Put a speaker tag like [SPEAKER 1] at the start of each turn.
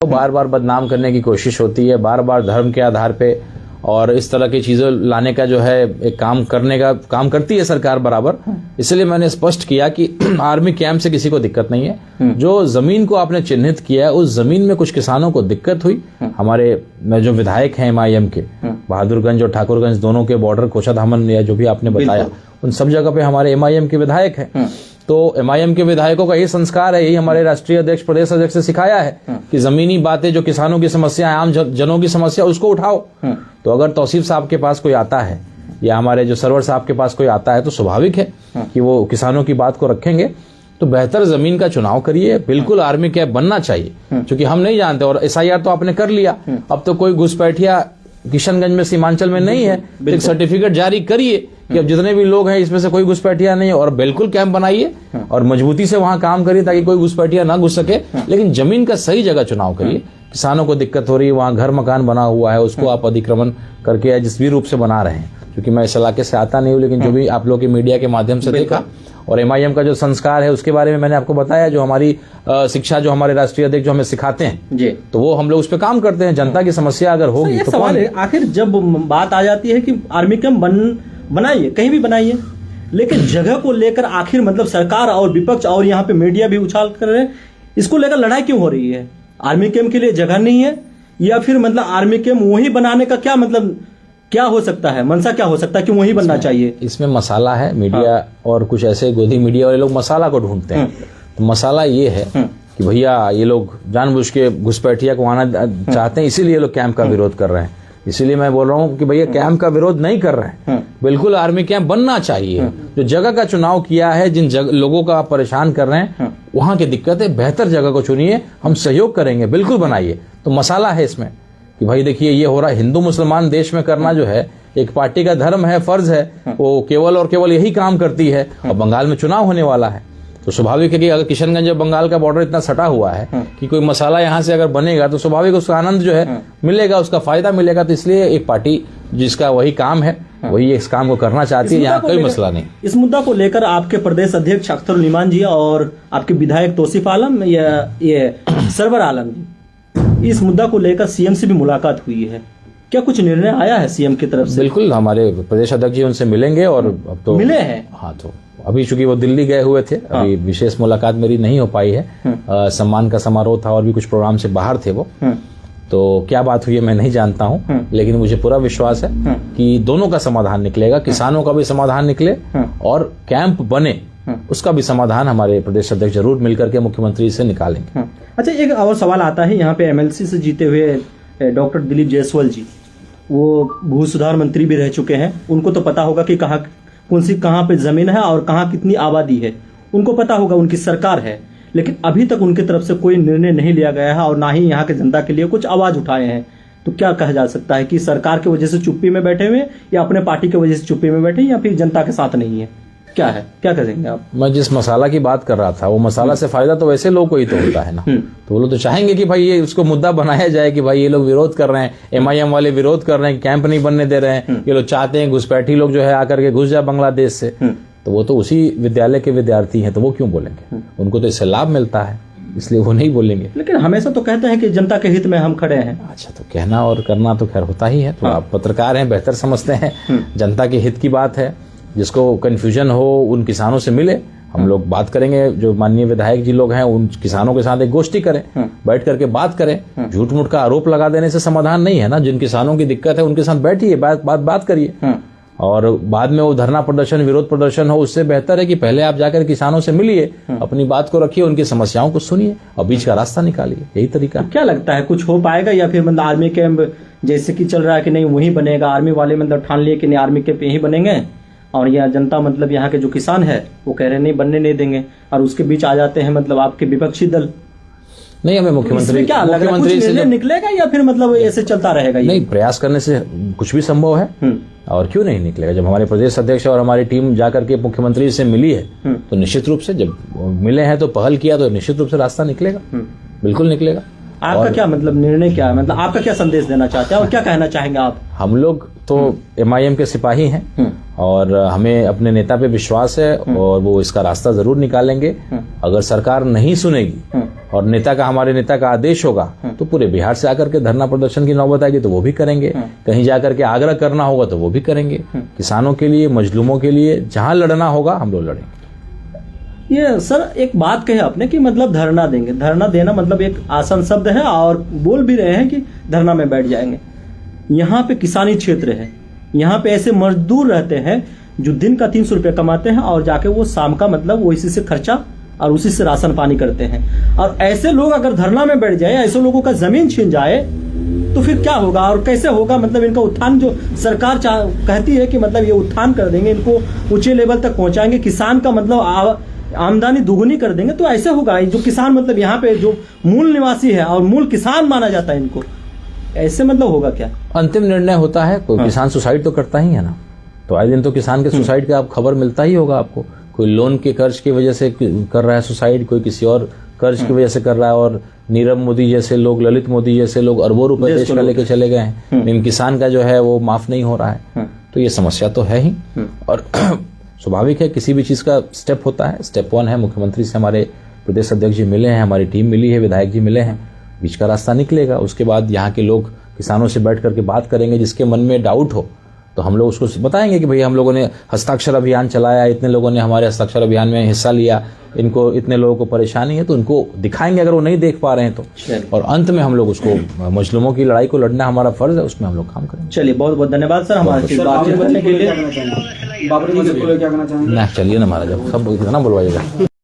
[SPEAKER 1] तो बार बार बदनाम करने की कोशिश होती है, बार बार धर्म के आधार पे और इस तरह की चीजें लाने का जो है एक काम करती है सरकार बराबर। इसलिए मैंने स्पष्ट किया कि आर्मी कैंप से किसी को दिक्कत नहीं है। जो जमीन को आपने चिन्हित किया है उस जमीन में कुछ किसानों को दिक्कत हुई। हमारे जो विधायक हैं MIM के, बहादुरगंज और ठाकुरगंज दोनों के बॉर्डर, कोचाधामन या जो भी आपने बताया, उन सब जगह पे हमारे MIM के विधायक हैं। तो MIM के विधायकों का यही संस्कार है, यही हमारे राष्ट्रीय अध्यक्ष, प्रदेश अध्यक्ष से सिखाया है कि जमीनी बातें, जो किसानों की समस्या है, आम जनों की समस्या, उसको उठाओ। तो अगर तौसीफ साहब के पास कोई आता है या हमारे जो सरवर साहब के पास कोई आता है तो स्वाभाविक है कि वो किसानों की बात को रखेंगे। तो बेहतर जमीन का चुनाव करिए। बिल्कुल आर्मी कैंप बनना चाहिए, क्योंकि हम नहीं जानते। और SIR तो आपने कर लिया, अब तो कोई घुसपैठिया किशनगंज में, सीमांचल में नहीं है। एक सर्टिफिकेट जारी करिए कि अब जितने भी लोग हैं इसमें से कोई घुसपैठिया नहीं है, और बिल्कुल कैंप बनाइए और मजबूती से वहां काम करिए ताकि कोई घुसपैठिया ना घुस सके। लेकिन जमीन का सही जगह चुनाव करिए। किसानों को दिक्कत हो रही है, वहां घर मकान बना हुआ है, उसको आप अतिक्रमण करके या जिस भी रूप से बना रहे हैं, क्योंकि मैं इस इलाके से आता नहीं हूँ, लेकिन जो भी आप लोग के मीडिया के माध्यम से देखा, और MIM का जो संस्कार है उसके बारे में मैंने आपको बताया, जो हमारी शिक्षा, जो हमारे राष्ट्रीय अध्यक्ष जो हमें सिखाते हैं जी, तो वो हम लोग उस पर काम करते हैं। जनता की समस्या अगर होगी तो
[SPEAKER 2] सवाल है, आखिर जब बात आ जाती है कि आर्मी कैंप बनाइए, कहीं भी बनाइए, लेकिन जगह को लेकर आखिर मतलब सरकार और विपक्ष और यहाँ पे मीडिया भी उछाल कर रहे हैं, इसको लेकर लड़ाई क्यों हो रही है? आर्मी कैंप के लिए जगह नहीं है, या फिर मतलब आर्मी कैंप वही बनाने का क्या मतलब, क्या हो सकता है, मनसा क्या हो सकता है कि वही बनना चाहिए?
[SPEAKER 1] इसमें मसाला है मीडिया और कुछ ऐसे गोदी मीडिया वाले लोग मसाला को ढूंढते हैं। तो मसाला ये है कि भैया ये लोग जानबूझ के घुसपैठिया को आना चाहते हैं, इसीलिए लोग कैंप का विरोध कर रहे हैं। इसीलिए मैं बोल रहा हूँ कि भैया कैंप का विरोध नहीं कर रहे हैं, बिल्कुल आर्मी कैंप बनना चाहिए। जो जगह का चुनाव किया है, जिन लोगों का आप परेशान कर रहे हैं, वहां की दिक्कत है, बेहतर जगह को चुनिए, हम सहयोग करेंगे, बिल्कुल बनाइए। तो मसाला है इसमें कि भाई देखिए ये हो रहा है। हिंदू मुसलमान देश में करना जो है एक पार्टी का धर्म है, फर्ज है, वो केवल और केवल यही काम करती है। और बंगाल में चुनाव होने वाला है, तो स्वाभाविक है कि अगर किशनगंज और बंगाल का बॉर्डर इतना सटा हुआ है कि कोई मसाला यहाँ से अगर बनेगा तो स्वाभाविक उसका आनंद जो है मिलेगा, उसका फायदा मिलेगा। तो इसलिए एक पार्टी जिसका वही काम है वही इस काम को करना चाहती है, यहाँ कोई मसला नहीं।
[SPEAKER 2] इस मुद्दा को लेकर आपके प्रदेश अध्यक्ष अख्तरुल इमान जी और आपके विधायक तौसीफ आलम या ये सरवर आलम जी, इस मुद्दा को लेकर CM से भी मुलाकात हुई है, क्या कुछ निर्णय आया है CM की तरफ से? बिल्कुल,
[SPEAKER 1] हमारे प्रदेश अध्यक्ष जी उनसे मिलेंगे और अब तो
[SPEAKER 2] मिले हैं।
[SPEAKER 1] हाँ, तो अभी चूंकि वो दिल्ली गए हुए थे, अभी विशेष मुलाकात मेरी नहीं हो पाई है। सम्मान का समारोह था और भी कुछ प्रोग्राम से बाहर थे वो, तो क्या बात हुई है मैं नहीं जानता हूँ, लेकिन मुझे पूरा विश्वास है कि दोनों का समाधान निकलेगा, किसानों का भी समाधान निकले और कैंप बने, उसका भी समाधान हमारे प्रदेश अध्यक्ष जरूर मिलकर के मुख्यमंत्री से निकालेंगे।
[SPEAKER 2] अच्छा, एक और सवाल आता है, यहाँ पे MLC से जीते हुए डॉक्टर दिलीप जायसवाल जी, वो भू सुधार मंत्री भी रह चुके हैं, उनको तो पता होगा कि कहाँ पे जमीन है और कहाँ कितनी आबादी है, उनको पता होगा, उनकी सरकार है, लेकिन अभी तक उनकी तरफ से कोई निर्णय नहीं लिया गया है और ना ही यहाँ के जनता के लिए कुछ आवाज उठाए हैं। तो क्या कहा जा सकता है कि सरकार की वजह से चुप्पी में बैठे हुए, या अपने पार्टी की वजह से चुप्पी में बैठे, या फिर जनता के साथ नहीं है? क्या है, क्या कहेंगे आप?
[SPEAKER 1] मैं जिस मसाला की बात कर रहा था, वो मसाला से फायदा तो वैसे लोग को ही तो होता है ना। तो वो लोग तो चाहेंगे कि भाई ये उसको मुद्दा बनाया जाए कि भाई ये लोग विरोध कर रहे हैं, MIM वाले विरोध कर रहे हैं, कैंप नहीं बनने दे रहे हैं, ये लोग चाहते हैं घुसपैठी लोग जो है आकर के घुस जाए बांग्लादेश से। तो वो तो उसी विद्यालय के विद्यार्थी हैं, तो वो क्यों बोलेंगे? उनको तो इससे लाभ मिलता है, इसलिए वो नहीं बोलेंगे।
[SPEAKER 2] लेकिन हमेशा तो कहते हैं कि जनता के हित में हम खड़े हैं।
[SPEAKER 1] अच्छा, तो कहना और करना तो खैर होता ही है। तो आप पत्रकार हैं, बेहतर समझते हैं। जनता के हित की बात है, जिसको कंफ्यूजन हो उन किसानों से मिले, हम लोग बात करेंगे। जो माननीय विधायक जी लोग हैं उन किसानों के साथ एक गोष्ठी करें, बैठ करके बात करें। झूठ मूठ का आरोप लगा देने से समाधान नहीं है ना। जिन किसानों की दिक्कत है उनके साथ बैठिए, बात करिए, और बाद में वो धरना प्रदर्शन, विरोध प्रदर्शन हो, उससे बेहतर है कि पहले आप जाकर किसानों से मिलिए, अपनी बात को रखिए, उनकी समस्याओं को सुनिए और बीच का रास्ता निकालिए। यही तरीका।
[SPEAKER 2] क्या लगता है कुछ हो पाएगा, या फिर मतलब आर्मी कैंप जैसे कि चल रहा है कि नहीं वही बनेगा, आर्मी वाले मतलब ठान लिए कि नहीं आर्मी कैंप यही बनेंगे, और यह जनता मतलब यहाँ के जो किसान है वो कह रहे नहीं बनने नहीं देंगे, और उसके बीच आ जाते हैं मतलब आपके विपक्षी दल?
[SPEAKER 1] नहीं, हमें मुख्यमंत्री
[SPEAKER 2] क्या लग रहा है, कुछ निर्णय निकलेगा या फिर मतलब ऐसे चलता रहेगा?
[SPEAKER 1] नहीं, प्रयास करने से कुछ भी संभव है, और क्यों नहीं निकलेगा। जब हमारे प्रदेश अध्यक्ष और हमारी टीम जाकर के मुख्यमंत्री से मिली है, तो निश्चित रूप से जब मिले हैं तो पहल किया, तो निश्चित रूप से रास्ता निकलेगा, बिल्कुल निकलेगा।
[SPEAKER 2] आपका क्या मतलब निर्णय क्या है, मतलब आपका क्या संदेश देना चाहते हैं और क्या कहना चाहेंगे आप?
[SPEAKER 1] हम लोग तो MIM के सिपाही हैं और हमें अपने नेता पे विश्वास है और वो इसका रास्ता जरूर निकालेंगे। अगर सरकार नहीं सुनेगी और नेता का, हमारे नेता का आदेश होगा तो पूरे बिहार से आकर के धरना प्रदर्शन की नौबत आएगी तो वो भी करेंगे, कहीं जाकर के आग्रह करना होगा तो वो भी करेंगे। किसानों के लिए, मजलूमों के लिए जहां लड़ना होगा हम लोग लड़ेंगे।
[SPEAKER 2] ये सर एक बात कहे आपने कि मतलब धरना देंगे, धरना देना मतलब एक आसान शब्द है और बोल भी रहे हैं कि धरना में बैठ जाएंगे। यहाँ पे किसानी क्षेत्र है, यहाँ पे ऐसे मजदूर रहते हैं जो दिन का 300 रुपये कमाते हैं और जाके वो शाम का मतलब वो इसी से खर्चा और उसी से राशन पानी करते हैं। और ऐसे लोग अगर धरना में बैठ जाए, ऐसे लोगों का जमीन छीन जाए तो फिर क्या होगा और कैसे होगा? मतलब इनका उत्थान जो सरकार कहती है कि मतलब ये उत्थान कर देंगे, इनको ऊंचे लेवल तक पहुंचाएंगे, किसान का मतलब आमदनी दुगुनी कर देंगे, तो ऐसे होगा। जो किसान मतलब यहाँ पे जो मूल निवासी है और मूल किसान माना जाता है इनको, ऐसे मतलब होगा क्या?
[SPEAKER 1] अंतिम निर्णय होता है। कोई किसान सुसाइड तो करता ही है ना, तो आए दिन तो किसान के सुसाइड का आप खबर मिलता ही होगा आपको। कोई लोन के कर्ज की वजह से कर रहा है सुसाइड, कोई किसी और कर्ज की वजह से कर रहा है। और नीरव मोदी जैसे लोग, ललित मोदी जैसे लोग अरबों रुपए देश का लेके चले गए हैं, लेकिन किसान का जो है वो माफ नहीं हो रहा है। तो ये समस्या तो है ही। और स्वाभाविक है, किसी भी चीज का स्टेप होता है। स्टेप 1 है, मुख्यमंत्री से हमारे प्रदेश अध्यक्ष जी मिले हैं, हमारी टीम मिली है, विधायक जी मिले हैं, बीच का रास्ता निकलेगा। उसके बाद यहाँ के लोग किसानों से बैठ करके बात करेंगे। जिसके मन में डाउट हो तो हम लोग उसको बताएंगे कि भाई हम लोगों ने हस्ताक्षर अभियान चलाया, इतने लोगों ने हमारे हस्ताक्षर अभियान में हिस्सा लिया, इनको इतने लोगों को परेशानी है, तो उनको दिखाएंगे अगर वो नहीं देख पा रहे हैं तो। और अंत में हम लोग उसको, मजलूमों की लड़ाई को लड़ना हमारा फर्ज है, उसमें हम लोग काम करेंगे।
[SPEAKER 2] चलिए, बहुत बहुत धन्यवाद सर हमारे बातचीत करने के लिए।
[SPEAKER 3] बाबरी मस्जिद को क्या कहना चाहेंगे?
[SPEAKER 1] ना चलिए ना महाराज, सब कितना बुलवाइएगा।